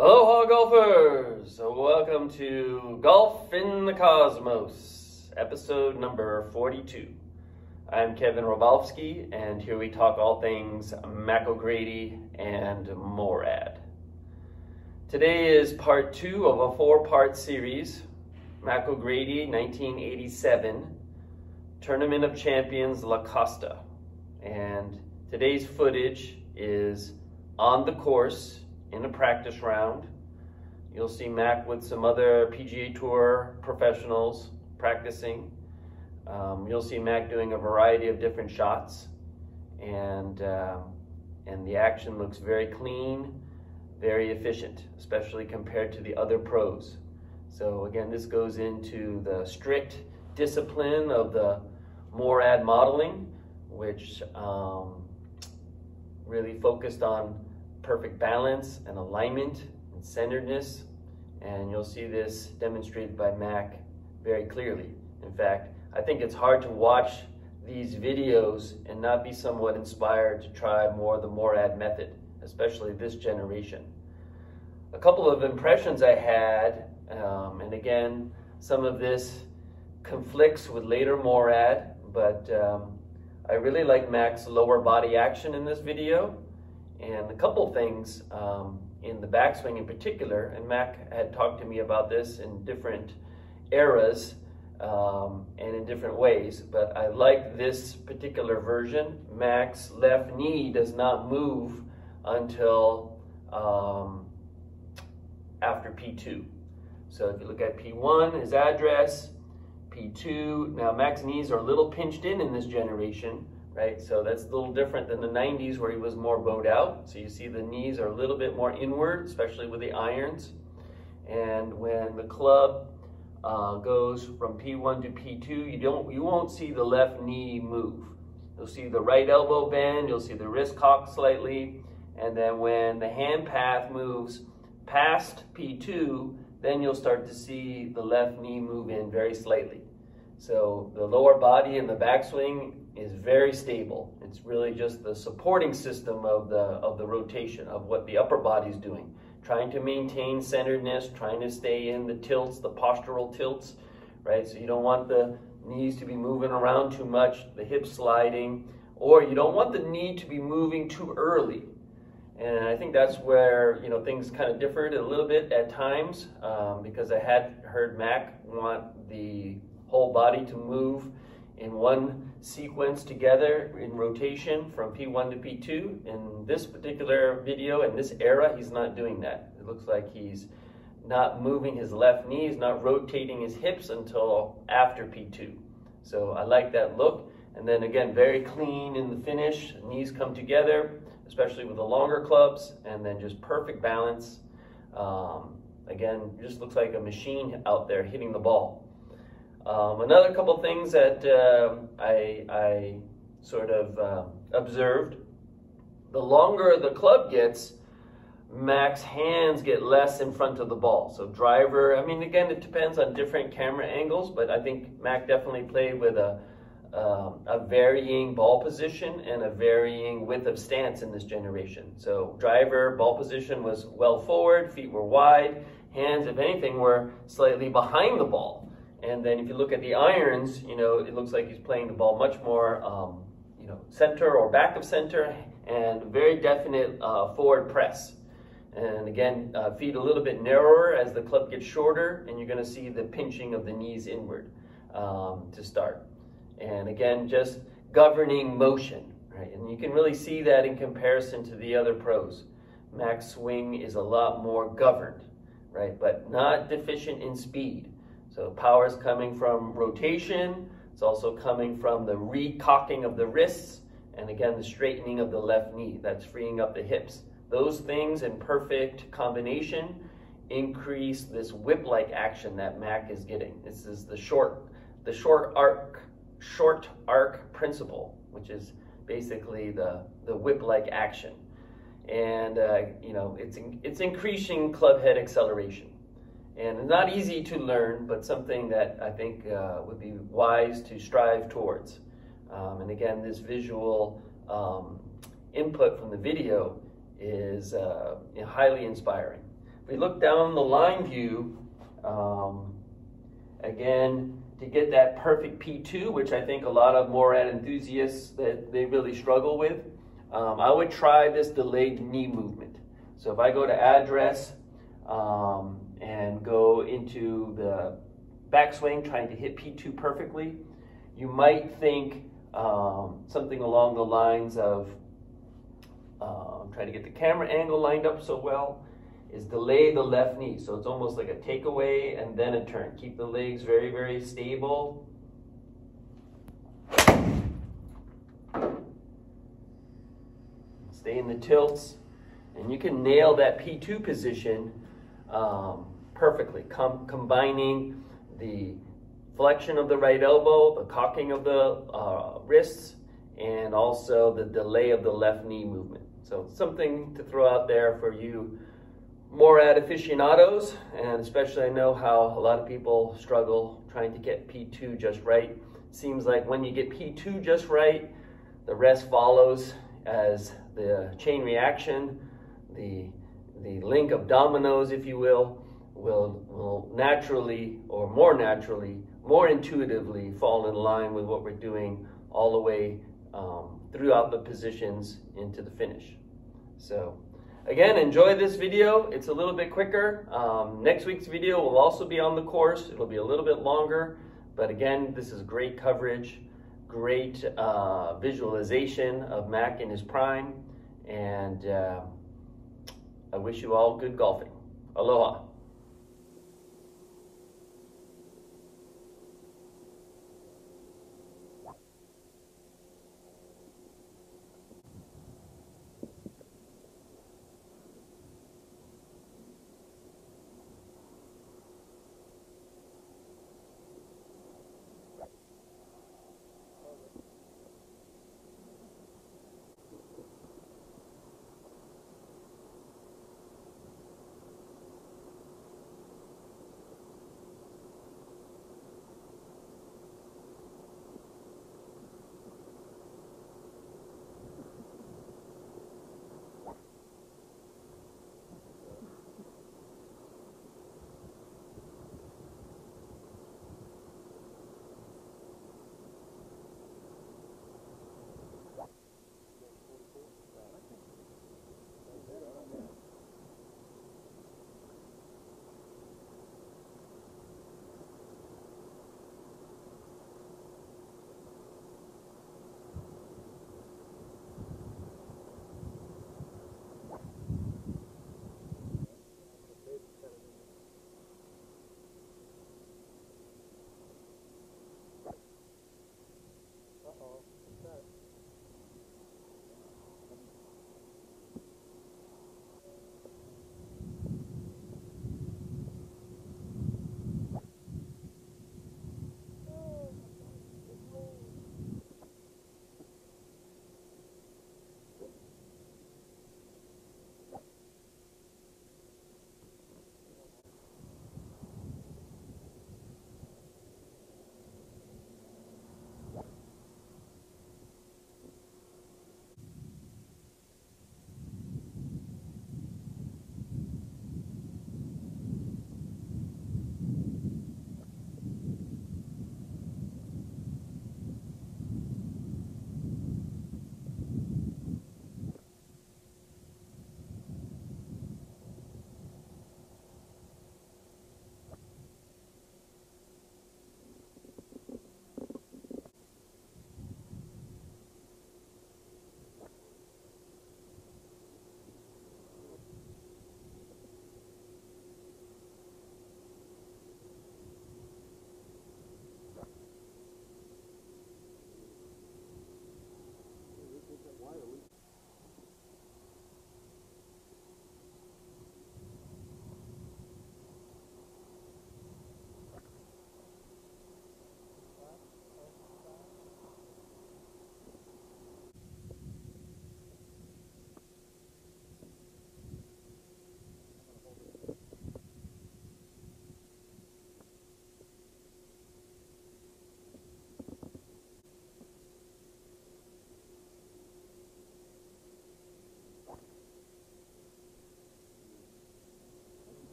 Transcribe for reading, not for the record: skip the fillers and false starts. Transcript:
Aloha golfers! Welcome to Golf in the Cosmos, episode number 42. I'm Kevin Robalski, and here we talk all things Mac O'Grady and MORAD. Today is part 2 of a 4-part series, Mac O'Grady 1987, Tournament of Champions LaCosta. And today's footage is on the course in a practice round. You'll see Mac with some other PGA Tour professionals practicing. You'll see Mac doing a variety of different shots, and the action looks very clean, very efficient, especially compared to the other pros. So again, this goes into the strict discipline of the MORAD modeling, which really focused on perfect balance and alignment and centeredness, and you'll see this demonstrated by Mac very clearly. In fact, I think it's hard to watch these videos and not be somewhat inspired to try more of the MORAD method, especially this generation. A couple of impressions I had, and again, some of this conflicts with later MORAD, but I really like Mac's lower body action in this video. And a couple things in the backswing in particular, and Mac had talked to me about this in different eras and in different ways, but I like this particular version. Mac's left knee does not move until after P2. So if you look at P1, his address, P2, now Mac's knees are a little pinched in this generation, right? So that's a little different than the 90s where he was more bowed out. So you see the knees are a little bit more inward, especially with the irons. And when the club goes from P1 to P2, you won't see the left knee move. You'll see the right elbow bend, you'll see the wrist cock slightly, and then when the hand path moves past P2, then you'll start to see the left knee move in very slightly. So the lower body in the backswing is very stable. It's really just the supporting system of the rotation, of what the upper body is doing. Trying to maintain centeredness, trying to stay in the tilts, the postural tilts, right? So you don't want the knees to be moving around too much, the hips sliding, or you don't want the knee to be moving too early. And I think that's where, things kind of differed a little bit at times, because I had heard Mac want the whole body to move in one sequence together in rotation from P1 to P2. In this particular video, in this era, he's not doing that. It looks like he's not moving his left knee, he's not rotating his hips until after P2. So I like that look. And then again, very clean in the finish. Knees come together, especially with the longer clubs, and then just perfect balance. Again, just looks like a machine out there hitting the ball. Another couple things that I sort of observed, the longer the club gets, Mac's hands get less in front of the ball. So driver, again, it depends on different camera angles, but I think Mac definitely played with a varying ball position and a varying width of stance in this generation. So driver, ball position was well forward, feet were wide, hands, if anything, were slightly behind the ball. And then if you look at the irons, it looks like he's playing the ball much more, center or back of center, and very definite forward press. And again, feet a little bit narrower as the club gets shorter, and you're going to see the pinching of the knees inward to start. And again, just governing motion, right? And you can really see that in comparison to the other pros. Mac's swing is a lot more governed, right? But not deficient in speed. So power is coming from rotation. It's also coming from the recocking of the wrists. And again, the straightening of the left knee. That's freeing up the hips. Those things in perfect combination increase this whip-like action that Mac is getting. This is the short arc principle, which is basically the whip-like action. And it's increasing club head acceleration. And not easy to learn, but something that I think would be wise to strive towards. And again, this visual input from the video is highly inspiring. we look down the line view, again, to get that perfect P2, which I think a lot of Morad enthusiasts, that they really struggle with, I would try this delayed knee movement. So if I go to address and go into the backswing, trying to hit P2 perfectly, you might think something along the lines of, trying to get the camera angle lined up so well, is delay the left knee. So it's almost like a takeaway and then a turn. Keep the legs very, very stable. Stay in the tilts. And you can nail that P2 position perfectly, combining the flexion of the right elbow, the cocking of the wrists, and also the delay of the left knee movement. So something to throw out there for you Morad aficionados, and especially I know how a lot of people struggle trying to get P2 just right. Seems like when you get P2 just right, the rest follows as the chain reaction, the link of dominoes, if you will naturally, or more intuitively fall in line with what we're doing all the way throughout the positions into the finish. So again, enjoy this video. It's a little bit quicker. Next week's video will also be on the course. It'll be a little bit longer, but again, this is great coverage, great visualization of Mac in his prime, and I wish you all good golfing. Aloha.